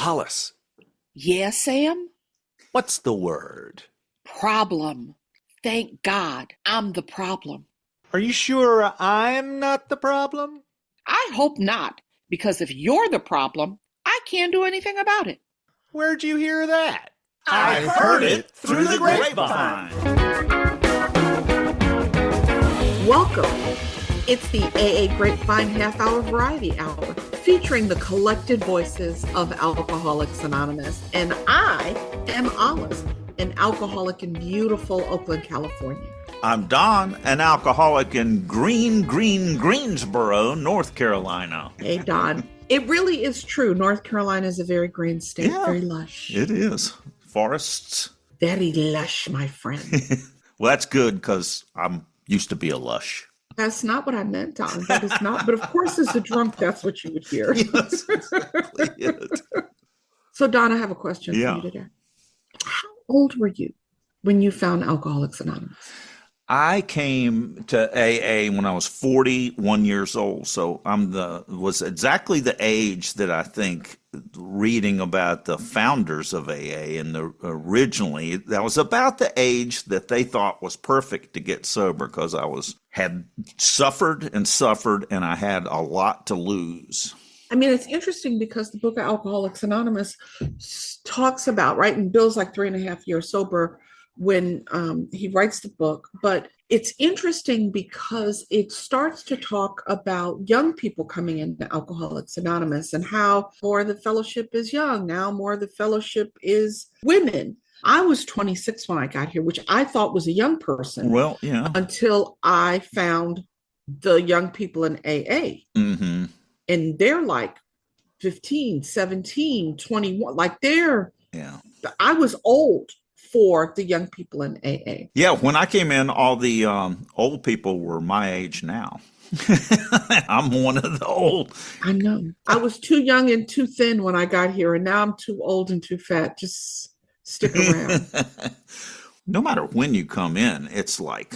Hollis, Yeah, Sam? what's the word? Problem. Thank God I'm the problem. Are you sure I'm not the problem? I hope not, because if you're the problem, I can't do anything about it. Where'd you hear that? I've heard it through the grapevine. Welcome. It's the AA Grapevine Half Hour Variety Hour, featuring the collected voices of Alcoholics Anonymous. And I am Olis, an alcoholic in beautiful Oakland, California. I'm Don, an alcoholic in Greensboro, North Carolina. Hey, Don. It really is true. North Carolina is a very green state, very lush. It is. Forests. Very lush, my friend. Well, that's good because I'm used to be a lush. That's not what I meant, Don. That is not. But of course, as a drunk, that's what you would hear. Yes, exactly it. So, Don, I have a question for you today. How old were you when you found Alcoholics Anonymous? I came to AA when I was 41 years old, so was exactly the age that I think reading about the founders of AA and originally that was about the age that they thought was perfect to get sober because I had suffered and I had a lot to lose. I mean, it's interesting because the book of Alcoholics Anonymous talks about, right, and Bill's like 3.5 years sober when he writes the book, but it's interesting because it starts to talk about young people coming into Alcoholics Anonymous and how more of the fellowship is young. Now more of the fellowship is women. I was 26 when I got here, which I thought was a young person. Well, yeah. Until I found the young people in AA. Mm-hmm. And they're like 15, 17, 21, I was old for the young people in AA. Yeah, when I came in, all the old people were my age now. I'm one of the old. I know. I was too young and too thin when I got here, and now I'm too old and too fat. Just stick around. No matter when you come in, it's like,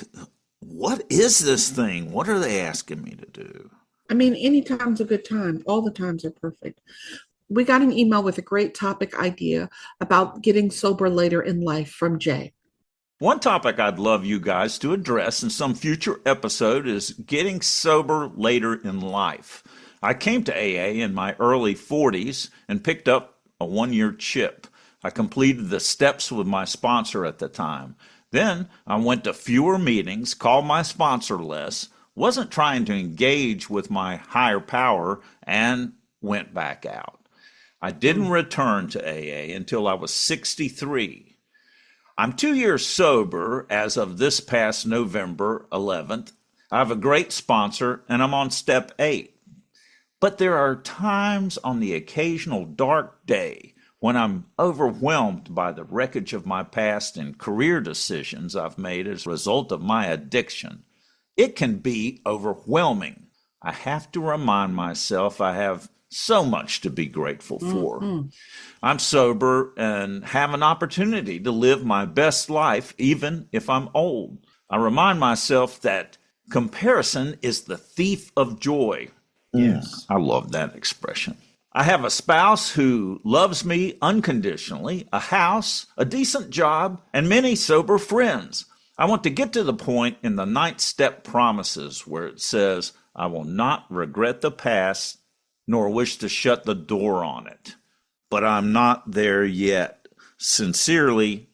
what is this thing? What are they asking me to do? I mean, any time's a good time. All the times are perfect. We got an email with a great topic idea about getting sober later in life from Jay. One topic I'd love you guys to address in some future episode is getting sober later in life. I came to AA in my early 40s and picked up a 1-year chip. I completed the steps with my sponsor at the time. Then I went to fewer meetings, called my sponsor less, wasn't trying to engage with my higher power, and went back out. I didn't return to AA until I was 63. I'm 2 years sober as of this past November 11th. I have a great sponsor, and I'm on step 8. But there are times on the occasional dark day when I'm overwhelmed by the wreckage of my past and career decisions I've made as a result of my addiction. It can be overwhelming. I have to remind myself I have so much to be grateful for. Mm-hmm. I'm sober and have an opportunity to live my best life even if I'm old. I remind myself that comparison is the thief of joy. Yes. I love that expression. I have a spouse who loves me unconditionally, a house, a decent job, and many sober friends. I want to get to the point in the 9th step promises where it says, I will not regret the past nor wish to shut the door on it. But I'm not there yet. Sincerely,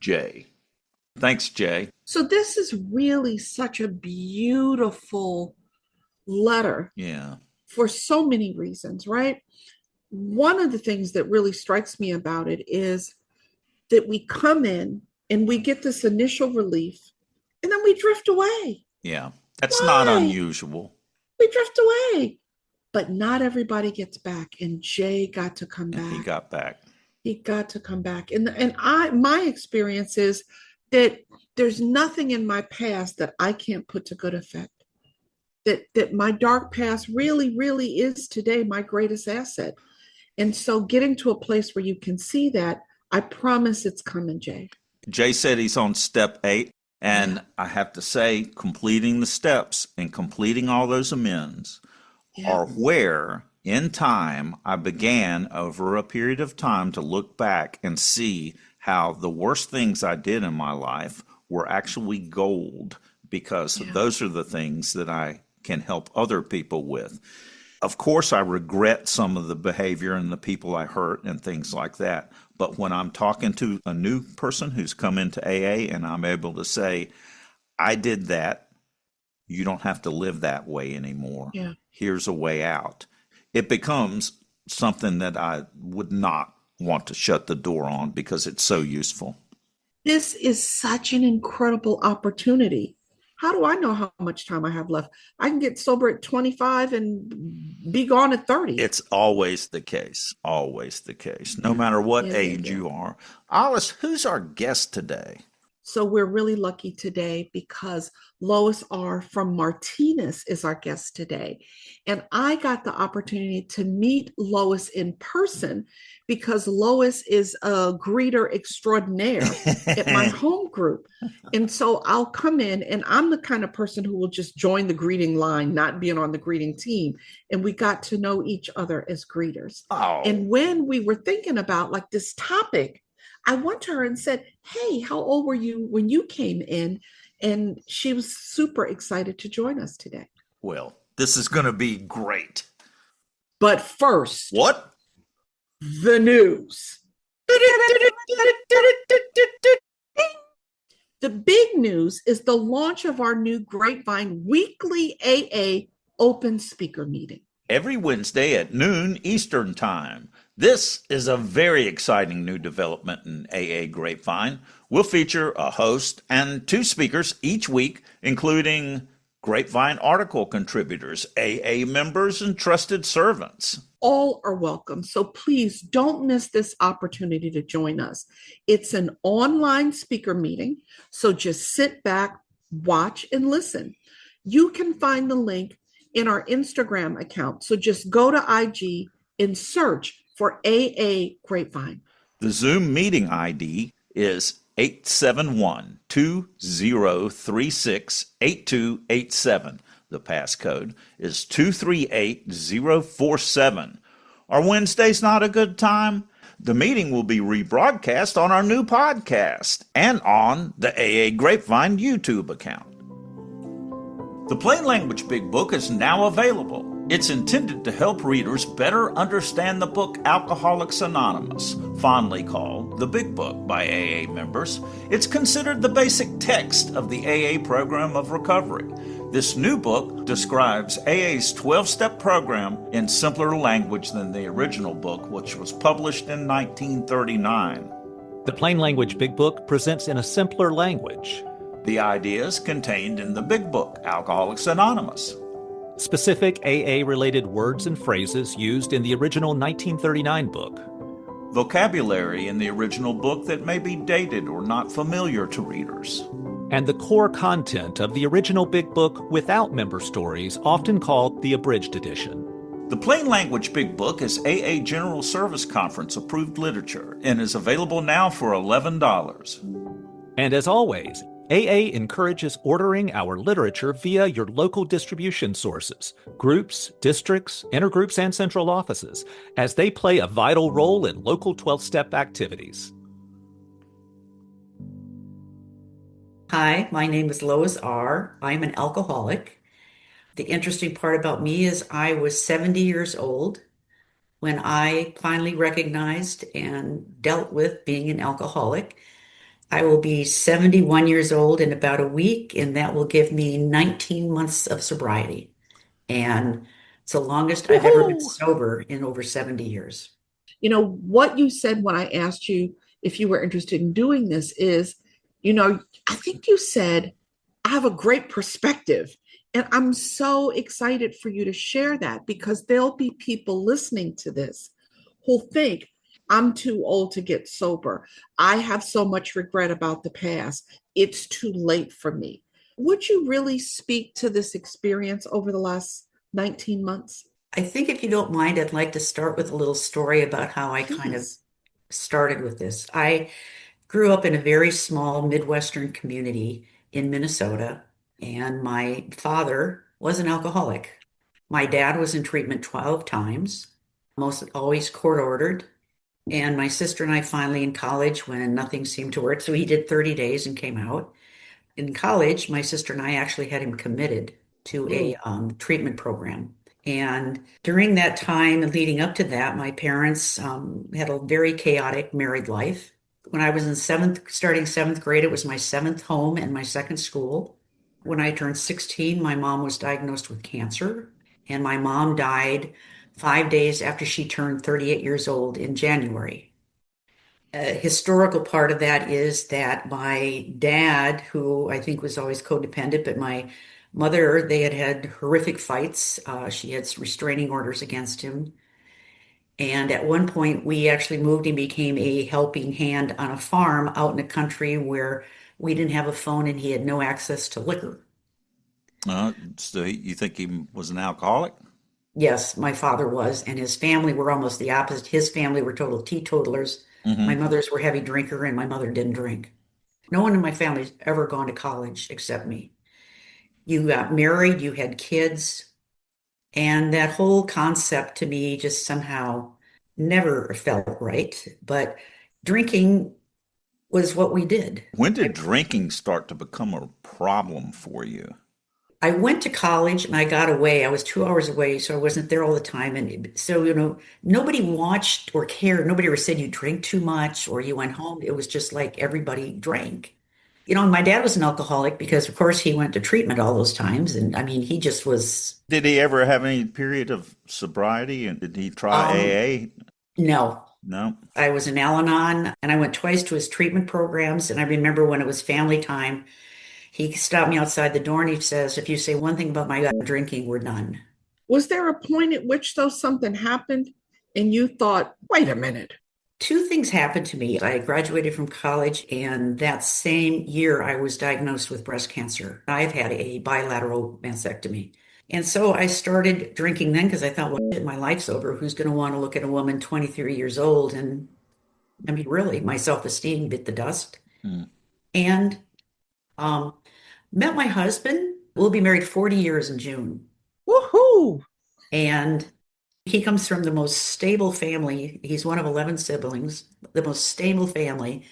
Jay. Thanks, Jay. So this is really such a beautiful letter. Yeah. For so many reasons, right? One of the things that really strikes me about it is that we come in and we get this initial relief and then we drift away. Yeah. That's not unusual. We drift away. But not everybody gets back, and Jay got to come back. He got back. He got to come back. And my experience is that there's nothing in my past that I can't put to good effect. That my dark past really, really is today my greatest asset. And so getting to a place where you can see that, I promise it's coming, Jay. Jay said he's on step 8. And I have to say, completing the steps and completing all those amends are where In time, I began over a period of time to look back and see how the worst things I did in my life were actually gold because Yeah. those are the things that I can help other people with. Of course, I regret some of the behavior and the people I hurt and things like that. But when I'm talking to a new person who's come into AA and I'm able to say, I did that, you don't have to live that way anymore. Yeah. Here's a way out. It becomes something that I would not want to shut the door on because it's so useful. This is such an incredible opportunity. How do I know how much time I have left? I can get sober at 25 and be gone at 30. It's always the case, always the case, no Yeah. matter what Yeah, yeah, age yeah. you are. Alice, who's our guest today? So we're really lucky today because Lois R. from Martinez is our guest today. And I got the opportunity to meet Lois in person because Lois is a greeter extraordinaire at my home group. And so I'll come in and I'm the kind of person who will just join the greeting line, not being on the greeting team. And we got to know each other as greeters. Oh, And when we were thinking about like this topic, I went to her and said, "Hey, how old were you when you came in?" And she was super excited to join us today. well, this is going to be great. But first, What? the news. The big news is the launch of our new Grapevine weekly AA open speaker meeting. Every Wednesday at noon Eastern Time. This is a very exciting new development in AA Grapevine. We'll feature a host and two speakers each week, including Grapevine article contributors, AA members, and trusted servants. All are welcome. So please don't miss this opportunity to join us. It's an online speaker meeting. So just sit back, watch, and listen. You can find the link in our Instagram account. So just go to IG and search for AA Grapevine. The Zoom meeting ID is 871-2036-8287. The passcode is 238047. Are Wednesdays not a good time? The meeting will be rebroadcast on our new podcast and on the AA Grapevine YouTube account. The Plain Language Big Book is now available. It's intended to help readers better understand the book Alcoholics Anonymous, fondly called the Big Book by AA members. It's considered the basic text of the AA program of recovery. This new book describes AA's 12-step program in simpler language than the original book, which was published in 1939. The Plain Language Big Book presents in a simpler language The ideas contained in the Big Book, Alcoholics Anonymous. specific AA-related words and phrases used in the original 1939 book. Vocabulary in the original book that may be dated or not familiar to readers. And the core content of the original Big Book without member stories, often called the abridged edition. The Plain Language Big Book is AA General Service Conference approved literature and is available now for $11. And as always, AA encourages ordering our literature via your local distribution sources, groups, districts, intergroups, and central offices, as they play a vital role in local 12-step activities. Hi, my name is Lois R. I'm an alcoholic. The interesting part about me is I was 70 years old when I finally recognized and dealt with being an alcoholic. I will be 71 years old in about a week, and that will give me 19 months of sobriety. And it's the longest I've ever been Woohoo! sober in over 70 years. You know, what you said when I asked you if you were interested in doing this is, I think you said, I have a great perspective. And I'm so excited for you to share that because there'll be people listening to this who'll think, I'm too old to get sober. I have so much regret about the past. It's too late for me. Would you really speak to this experience over the last 19 months? I think if you don't mind, I'd like to start with a little story about how I kind of Please. started with this. I grew up in a very small Midwestern community in Minnesota, and my father was an alcoholic. My dad was in treatment 12 times, most always court ordered. And my sister and I finally in college when nothing seemed to work. So he did 30 days and came out. In college, my sister and I actually had him committed to a Mm. treatment program. And during that time and leading up to that, my parents had a very chaotic married life. When I was in starting seventh grade, it was my seventh home and my second school. When I turned 16, my mom was diagnosed with cancer, and my mom died 5 days after she turned 38 years old in January. A historical part of that is that my dad, who I think was always codependent, but my mother, they had had horrific fights. She had restraining orders against him. And at one point, we actually moved and became a helping hand on a farm out in the country where we didn't have a phone and he had no access to liquor. So you think he was an alcoholic? Yes, my father was, and his family were almost the opposite. His family were total teetotalers. My Hmm. mother's were heavy drinker, and my mother didn't drink. No one in my family's ever gone to college except me. You got married, you had kids, and that whole concept to me just somehow never felt right. But drinking was what we did. When did drinking start to become a problem for you? I went to college and I got away. I was 2 hours away, so I wasn't there all the time. And so, nobody watched or cared. Nobody ever said you drink too much or you went home. It was just like everybody drank. My dad was an alcoholic because, of course, he went to treatment all those times. And I mean, he just was, Did he ever have any period of sobriety, and did he try um, AA? no. No. I was in Al-Anon and I went twice to his treatment programs. And I remember when it was family time, he stopped me outside the door and he says, if you say one thing about my drinking, we're done. Was there a point at which, though, something happened and you thought, wait a minute? Two things happened to me. I graduated from college, and that same year, I was diagnosed with breast cancer. I've had a bilateral mastectomy. And so I started drinking then because I thought, well, shit, my life's over. Who's going to want to look at a woman 23 years old? And I mean, really, my self-esteem bit the dust. Hmm. And um, met my husband. We'll be married 40 years in June. Woohoo! And he comes from the most stable family. He's one of 11 siblings, the most stable family.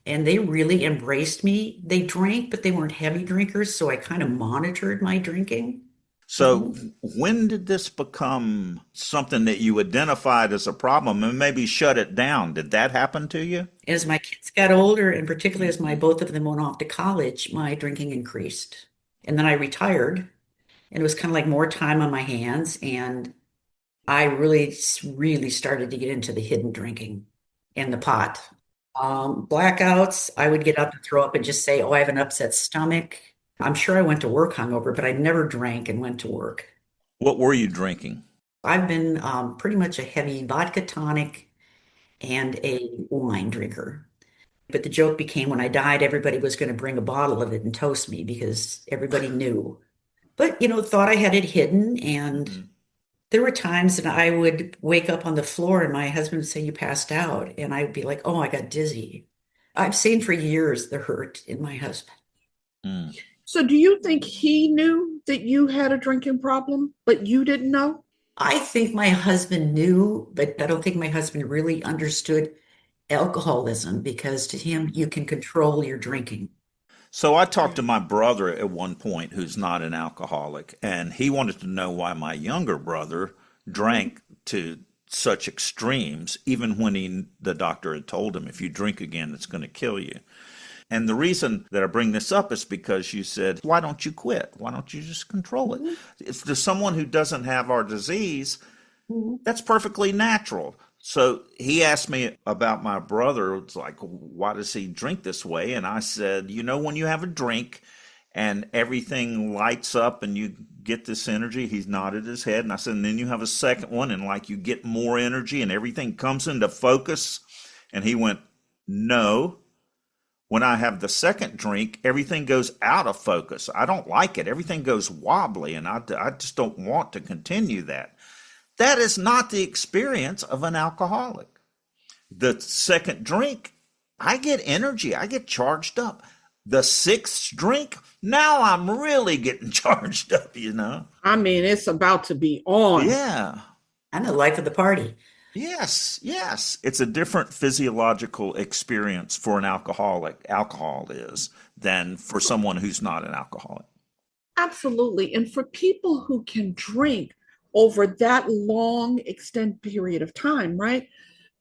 And they really embraced me. They drank, but they weren't heavy drinkers. So I kind of monitored my drinking. So when did this become something that you identified as a problem and maybe shut it down? Did that happen to you? As my kids got older, and particularly as both of them went off to college, my drinking increased. And then I retired, and it was kind of like more time on my hands. And I really, really started to get into the hidden drinking and the pot. Blackouts, I would get up and throw up and just say, oh, I have an upset stomach. I'm sure I went to work hungover, but I never drank and went to work. What were you drinking? I've been pretty much a heavy vodka tonic and a wine drinker. But the joke became when I died, everybody was going to bring a bottle of it and toast me because everybody knew. But, thought I had it hidden. And Hmm. there were times that I would wake up on the floor and my husband would say, you passed out. And I'd be like, oh, I got dizzy. I've seen for years the hurt in my husband. Hmm. So, do you think he knew that you had a drinking problem, but you didn't know? I think my husband knew, but I don't think my husband really understood alcoholism because to him, you can control your drinking. So I talked to my brother at one point who's not an alcoholic, and he wanted to know why my younger brother drank to such extremes, even when the doctor had told him, if you drink again, it's going to kill you. And the reason that I bring this up is because you said, why don't you quit? Why don't you just control it? Mhm. It's to someone who doesn't have our disease, Mhm. that's perfectly natural. So he asked me about my brother. It's like, why does he drink this way? And I said, when you have a drink and everything lights up and you get this energy, he nodded his head. And I said, and then you have a second one and like you get more energy and everything comes into focus. And he went, no. When I have the second drink, everything goes out of focus. I don't like it. Everything goes wobbly, and I just don't want to continue that. That is not the experience of an alcoholic. The second drink, I get energy, I get charged up. The sixth drink, now I'm really getting charged up, I mean, it's about to be on. Yeah. I'm the life of the party. Yes, yes. It's a different physiological experience for an alcoholic, alcohol is, than for someone who's not an alcoholic. Absolutely. And for people who can drink over that long extended period of time, right?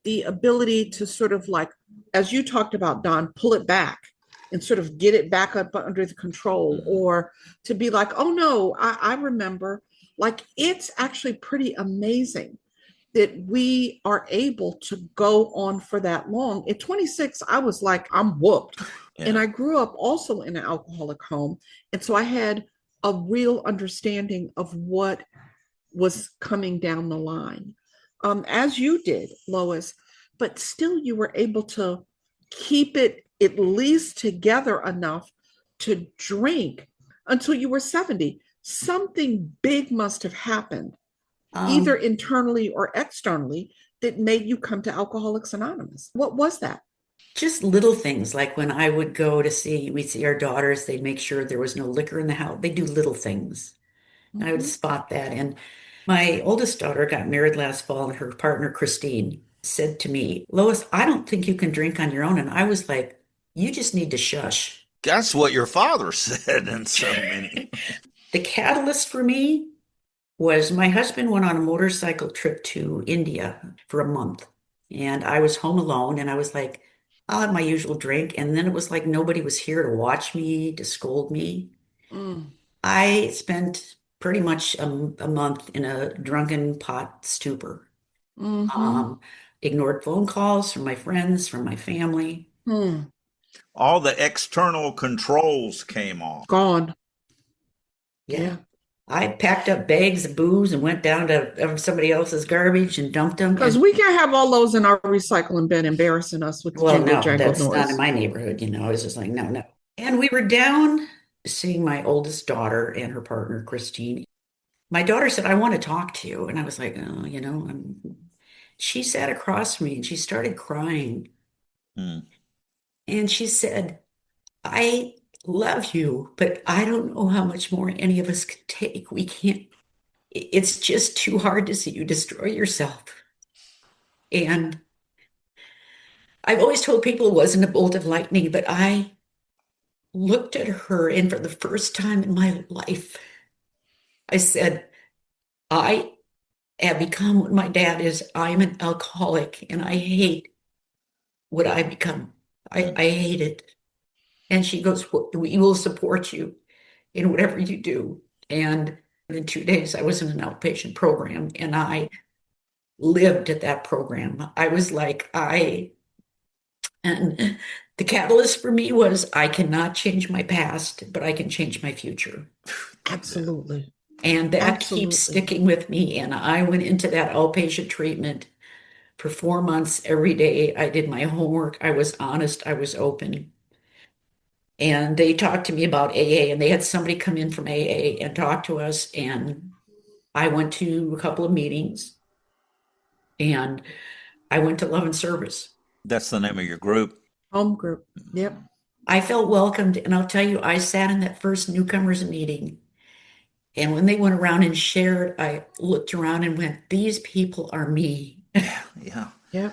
The ability to sort of like, as you talked about, Don, pull it back and sort of get it back up under the control, or to be like, oh no, I remember. Like, it's actually pretty amazing that we are able to go on for that long. At 26, I was like, I'm whooped. Yeah. And I grew up also in an alcoholic home. And so I had a real understanding of what was coming down the line, as you did, Lois, but still you were able to keep it at least together enough to drink until you were 70. Something big must have happened, either internally or externally, that made you come to Alcoholics Anonymous. What was that? Just little things, like when I would go to we'd see our daughters, they'd make sure there was no liquor in the house. They do little things. And I would spot that. And my oldest daughter got married last fall, and her partner, Christine, said to me, Lois, I don't think you can drink on your own. And I was like, you just need to shush. That's what your father said in so many. The catalyst for me was my husband went on a motorcycle trip to India for a month. And I was home alone, and I was like, I'll have my usual drink. And then it was like nobody was here to watch me, to scold me. I spent pretty much a month in a drunken pot stupor. Ignored phone calls from my friends, from my family. All the external controls came off. Gone. Yeah. I packed up bags of booze and went down to somebody else's garbage and dumped them. Because we can't have all those in our recycling bin embarrassing us with the jingle jangle that's noise. not in my neighborhood. I was just like, no. And we were down seeing my oldest daughter and her partner, Christine. My daughter said, I want to talk to you. And I was like, oh, she sat across from me and she started crying. And she said, I love you, but I don't know how much more any of us can take. We can't, it's just too hard to see you destroy yourself. And I've always told people it wasn't a bolt of lightning, but I looked at her, and for the first time in my life, I said, I have become what my dad is. I'm an alcoholic, and I hate what I've become. I hate it. And she goes, we will support you in whatever you do. And in 2 days, I was in an outpatient program, and I lived at that program. I was like, and the catalyst for me was, I cannot change my past, but I can change my future. Absolutely. And that keeps sticking with me. And I went into that outpatient treatment for 4 months every day. I did my homework. I was honest. I was open. And they talked to me about AA, and they had somebody come in from AA and talk to us. And I went to a couple of meetings, and I went to Love and Service. That's the name of your group? Home group. Yep. I felt welcomed. And I'll tell you, I sat in that first newcomers meeting. And when they went around and shared, I looked around and went, these people are me. Yeah.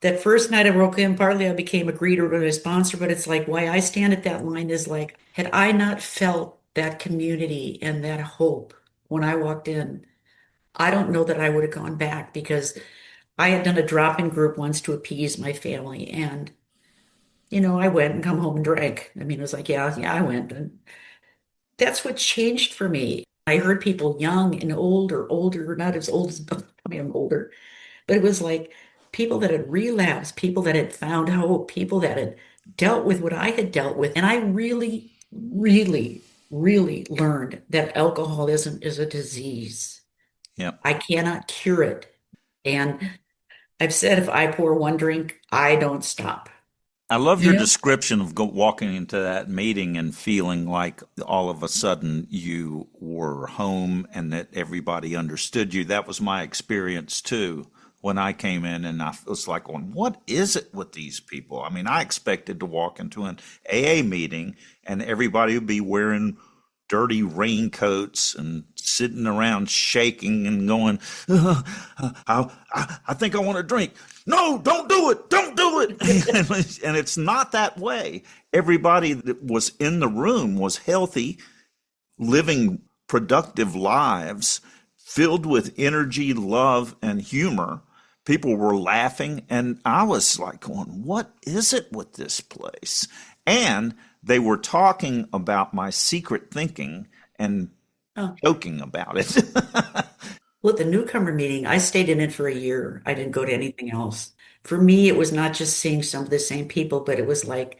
That first night I broke in, partly I became a greeter and a sponsor, but it's like, why I stand at that line is like, had I not felt that community and that hope when I walked in, I don't know that I would have gone back, because I had done a drop-in group once to appease my family. And, I went and come home and drank. I mean, it was like, yeah, I went. And that's what changed for me. I heard people young and older, not as old as I am older, but it was like people that had relapsed, people that had found hope, people that had dealt with what I had dealt with. And I really, really, really learned that alcoholism is a disease. Yeah. I cannot cure it. And I've said, if I pour one drink, I don't stop. I love your description of walking into that meeting and feeling like all of a sudden you were home and that everybody understood you. That was my experience too. when I came in, and I was like, going, what is it with these people? I mean, I expected to walk into an AA meeting and everybody would be wearing dirty raincoats and sitting around shaking and going, I think I want to drink. No, don't do it. Don't do it. And it's not that way. Everybody that was in the room was healthy, living productive lives filled with energy, love, and humor. People were laughing, and I was like going, what is it with this place? And they were talking about my secret thinking and joking about it. Well, at the newcomer meeting, I stayed in it for a year. I didn't go to anything else. For me, it was not just seeing some of the same people, but it was like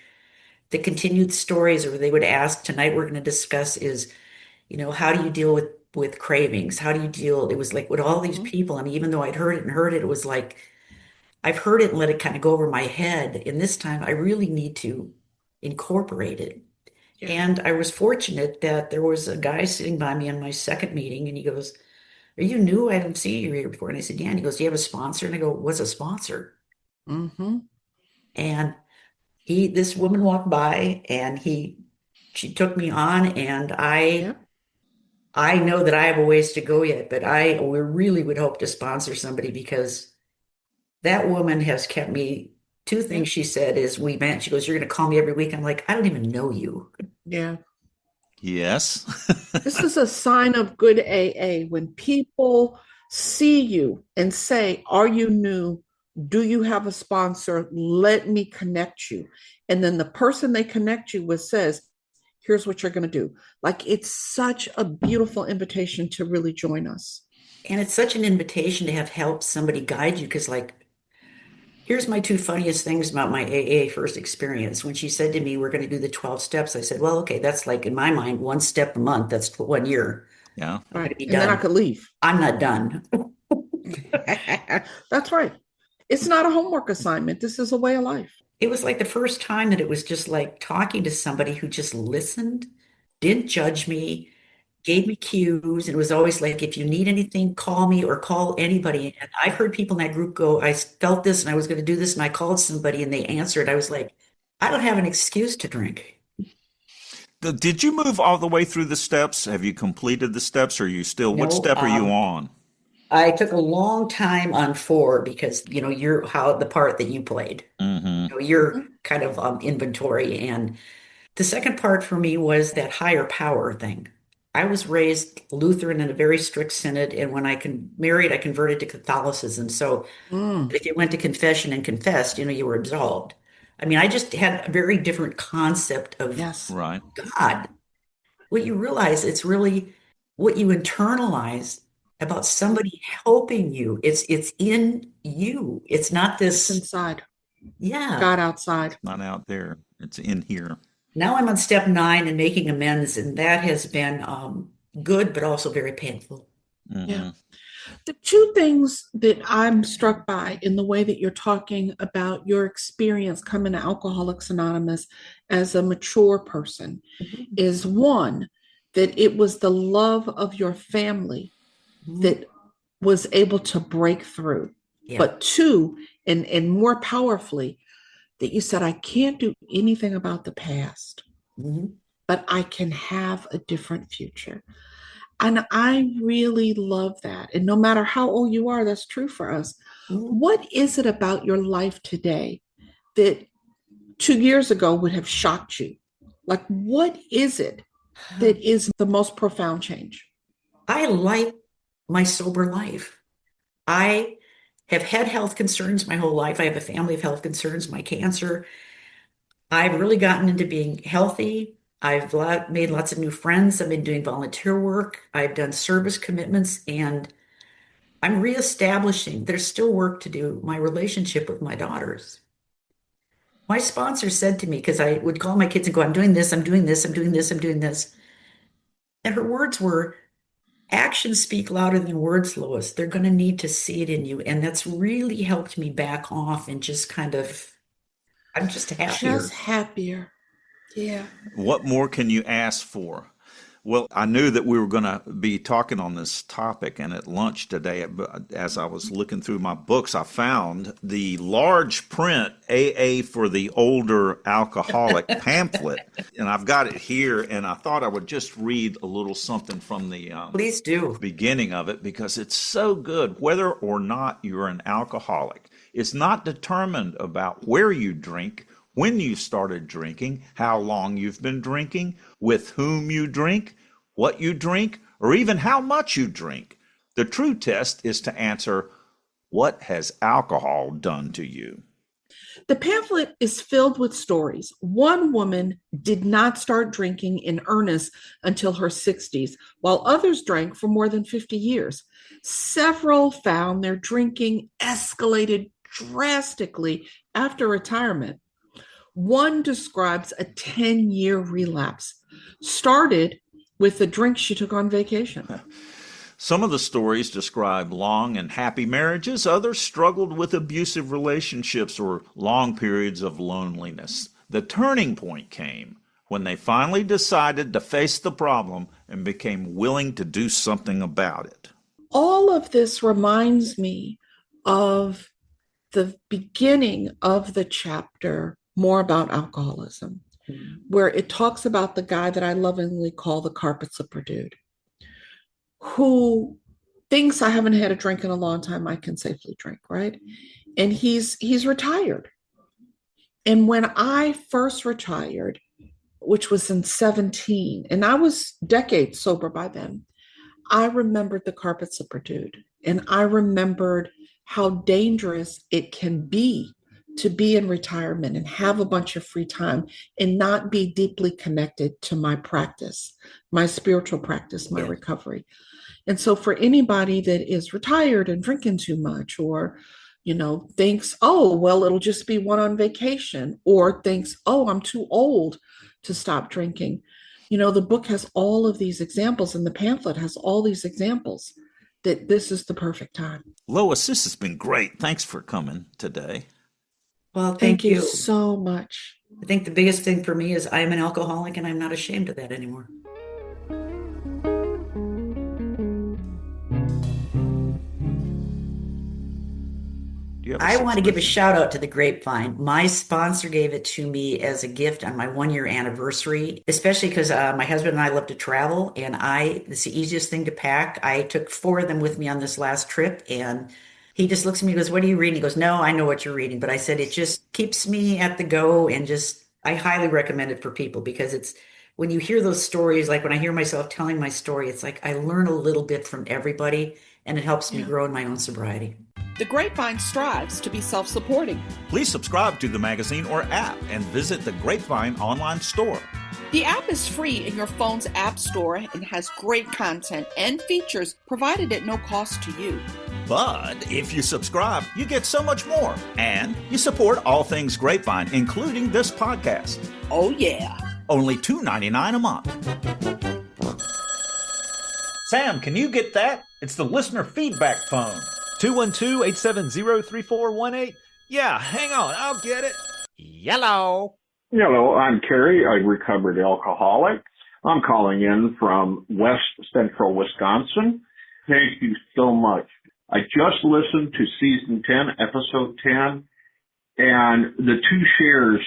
the continued stories, or they would ask, tonight we're going to discuss is, how do you deal with cravings? How do you deal? It was like with all these people. I mean, even though I'd heard it and heard it, it was like I've heard it and let it kind of go over my head. And this time I really need to incorporate it. Yeah. And I was fortunate that there was a guy sitting by me on my second meeting, and he goes, "Are you new? I haven't seen you here before." And I said, "Yeah." And he goes, "Do you have a sponsor?" And I go, "What's a sponsor?" Mm-hmm. And this woman walked by, and she took me on, and Yeah. I know that I have a ways to go yet, but we really would hope to sponsor somebody, because that woman has kept me. Two things she said is, we met. She goes, "You're going to call me every week." I'm like, "I don't even know you." Yeah. Yes. This is a sign of good AA when people see you and say, are you new? Do you have a sponsor? Let me connect you. And then the person they connect you with says, here's what you're going to do. Like, it's such a beautiful invitation to really join us. And it's such an invitation to have help somebody guide you, because, like, here's my two funniest things about my AA first experience. When she said to me, "We're going to do the 12 steps," I said, "Well, okay, that's like, in my mind, one step a month. That's 1 year. Yeah. I'm going Right. to be And then I done." could leave. I'm not done. That's right. It's not a homework assignment. This is a way of life. It was like the first time that it was just like talking to somebody who just listened, didn't judge me, gave me cues. And it was always like, "If you need anything, call me or call anybody." And I've heard people in that group go, "I felt this and I was going to do this, and I called somebody and they answered." I was like, I don't have an excuse to drink. Did you move all the way through the steps? Have you completed the steps? Or are you still, what No, step are you on? I took a long time on 4, because, you're how the part that you played, Mm-hmm. your kind of inventory. And the second part for me was that higher power thing. I was raised Lutheran in a very strict synod, and when I married, I converted to Catholicism. So Mm, if you went to confession and confessed, you were absolved. I mean, I just had a very different concept of yes. Right. God. What you realize, it's really what you internalize about somebody helping you. It's in you. It's not It's this, inside, yeah. God outside. Not out there. It's in here. Now I'm on step 9 and making amends, and that has been good, but also very painful. Yeah. Mm-hmm. The two things that I'm struck by in the way that you're talking about your experience coming to Alcoholics Anonymous as a mature person Mhm. is one, that it was the love of your family Mhm. that was able to break through. Yeah. But two, and more powerfully, that you said, I can't do anything about the past, Mhm. but I can have a different future. And I really love that. And no matter how old you are, that's true for us. Mhm. What is it about your life today that 2 years ago would have shocked you? Like, what is it that is the most profound change? I like my sober life. I have had health concerns my whole life. I have a family of health concerns, my cancer. I've really gotten into being healthy. I've made lots of new friends. I've been doing volunteer work. I've done service commitments, and I'm reestablishing, there's still work to do, my relationship with my daughters. My sponsor said to me, because I would call my kids and go, "I'm doing this, I'm doing this, I'm doing this, I'm doing this." And her words were, "Actions speak louder than words, Lois. They're going to need to see it in you." And that's really helped me back off and just kind of, I'm just Just happier. happier. Yeah. What more can you ask for? Well, I knew that we were going to be talking on this topic, and at lunch today, as I was looking through my books, I found the large print AA for the Older Alcoholic pamphlet, and I've got it here, and I thought I would just read a little something from the Please do. beginning of it because it's so good. Whether or not you're an alcoholic, it's not determined about where you drink, when you started drinking, how long you've been drinking, with whom you drink, what you drink, or even how much you drink. The true test is to answer, what has alcohol done to you? The pamphlet is filled with stories. One woman did not start drinking in earnest until her 60s, while others drank for more than 50 years. Several found their drinking escalated drastically after retirement. One describes a 10-year relapse, started with the drink she took on vacation. Some of the stories describe long and happy marriages. Others struggled with abusive relationships or long periods of loneliness. The turning point came when they finally decided to face the problem and became willing to do something about it. All of this reminds me of the beginning of the chapter, More About Alcoholism, where it talks about the guy that I lovingly call the carpet slipper dude, who thinks I haven't had a drink in a long time, I can safely drink, right? And he's retired. And when I first retired, which was in 17, and I was decades sober by then, I remembered the carpet slipper dude. And I remembered how dangerous it can be to be in retirement and have a bunch of free time and not be deeply connected to my practice, my spiritual practice, my recovery. And so for anybody that is retired and drinking too much, or, thinks, oh, well, it'll just be one on vacation, or thinks, oh, I'm too old to stop drinking. The book has all of these examples, and the pamphlet has all these examples that this is the perfect time. Lois, this has been great. Thanks for coming today. Well, thank you so much. I think the biggest thing for me is I'm an alcoholic and I'm not ashamed of that anymore. I want to give a shout out to the Grapevine. My sponsor gave it to me as a gift on my 1-year anniversary, especially because my husband and I love to travel, and it's the easiest thing to pack. I took 4 of them with me on this last trip, and he just looks at me and goes, "What are you reading?" He goes, "No, I know what you're reading." But I said, it just keeps me at the go, and I highly recommend it for people because it's, when you hear those stories, like when I hear myself telling my story, it's like I learn a little bit from everybody, and it helps me grow in my own sobriety. The Grapevine strives to be self-supporting. Please subscribe to the magazine or app and visit the Grapevine online store. The app is free in your phone's app store and has great content and features provided at no cost to you. But if you subscribe, you get so much more. And you support all things Grapevine, including this podcast. Oh, yeah. Only $2.99 a month. Sam, can you get that? It's the listener feedback phone. 212-870-3418. Yeah, hang on, I'll get it. Yellow. Hello, I'm Cary, a recovered alcoholic. I'm calling in from West Central Wisconsin. Thank you so much. I just listened to season 10, episode 10, and the 2 shares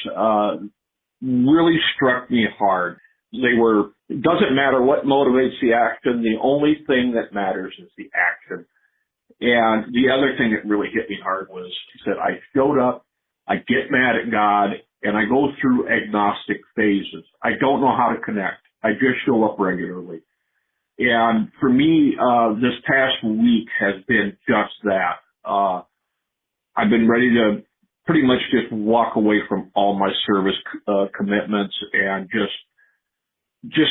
really struck me hard. It doesn't matter what motivates the action, the only thing that matters is the action. And the other thing that really hit me hard was, he said, I showed up, I get mad at God, and I go through agnostic phases. I don't know how to connect. I just show up regularly. And for me, this past week has been just that. I've been ready to pretty much just walk away from all my service commitments and just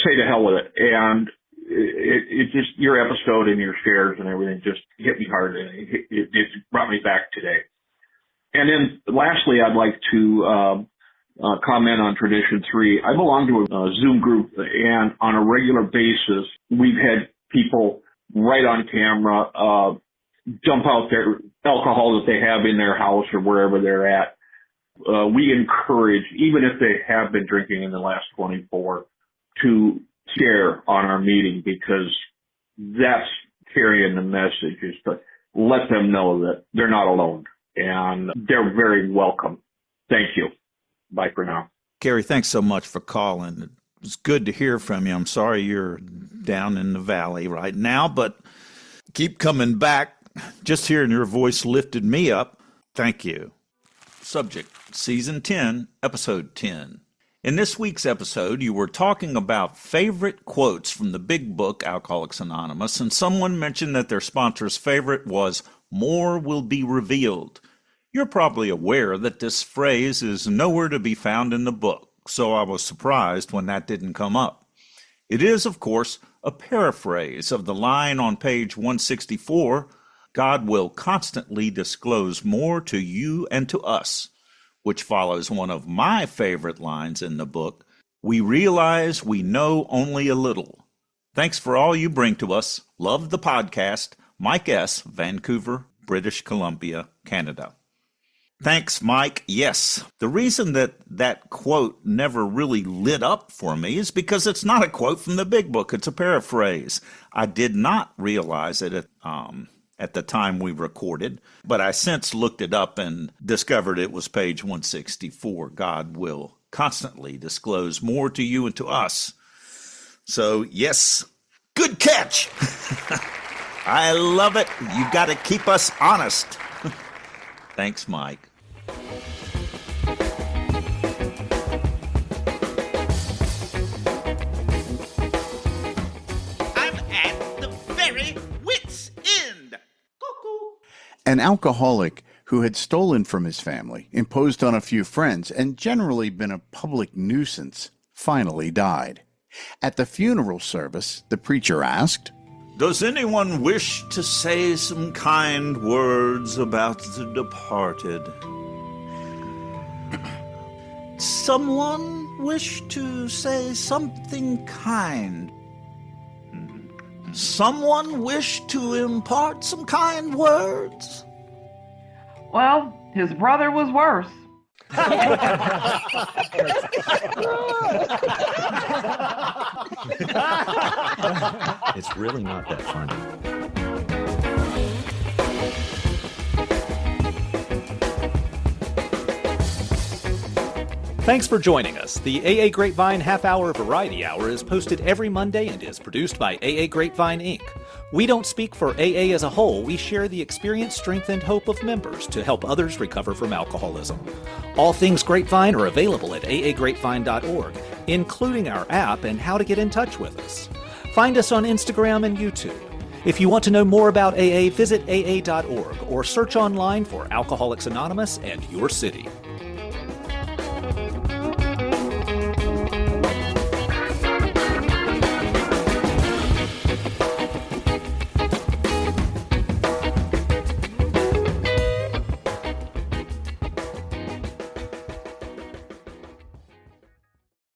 say to hell with it. And it just, your episode and your shares and everything just hit me hard, and it brought me back today. And then lastly, I'd like to comment on Tradition 3. I belong to a Zoom group, and on a regular basis, we've had people right on camera dump out their alcohol that they have in their house or wherever they're at. We encourage, even if they have been drinking in the last 24, to share on our meeting, because that's carrying the message, is to let them know that they're not alone and they're very welcome. Thank you. Bye for now. Cary, thanks so much for calling. It's good to hear from you. I'm sorry you're down in the valley right now, but keep coming back. Just hearing your voice lifted me up. Thank you. Subject, Season 10, Episode 10. In this week's episode, you were talking about favorite quotes from the big book, Alcoholics Anonymous, and someone mentioned that their sponsor's favorite was, "More will be revealed." You're probably aware that this phrase is nowhere to be found in the book, so I was surprised when that didn't come up. It is, of course, a paraphrase of the line on page 164, "God will constantly disclose more to you and to us," which follows one of my favorite lines in the book, "We realize we know only a little." Thanks for all you bring to us. Love the podcast. Mike S., Vancouver, British Columbia, Canada. Thanks, Mike. Yes, the reason that quote never really lit up for me is because it's not a quote from the big book. It's a paraphrase. I did not realize it at the time we recorded, but I since looked it up and discovered it was page 164. God will constantly disclose more to you and to us. So, yes, good catch. I love it. You got to keep us honest. Thanks, Mike. I'm at the very wit's end. Cuckoo. An alcoholic who had stolen from his family, imposed on a few friends, and generally been a public nuisance, finally died. At the funeral service, the preacher asked, "Does anyone wish to say some kind words about the departed?" Someone wish to say something kind? Someone wish to impart some kind words? Well, his brother was worse. It's really not that funny. Thanks for joining us. The AA Grapevine Half-Hour Variety Hour is posted every Monday and is produced by AA Grapevine, Inc. We don't speak for AA as a whole. We share the experience, strength, and hope of members to help others recover from alcoholism. All things Grapevine are available at aagrapevine.org, including our app and how to get in touch with us. Find us on Instagram and YouTube. If you want to know more about AA, visit aa.org or search online for Alcoholics Anonymous and your city.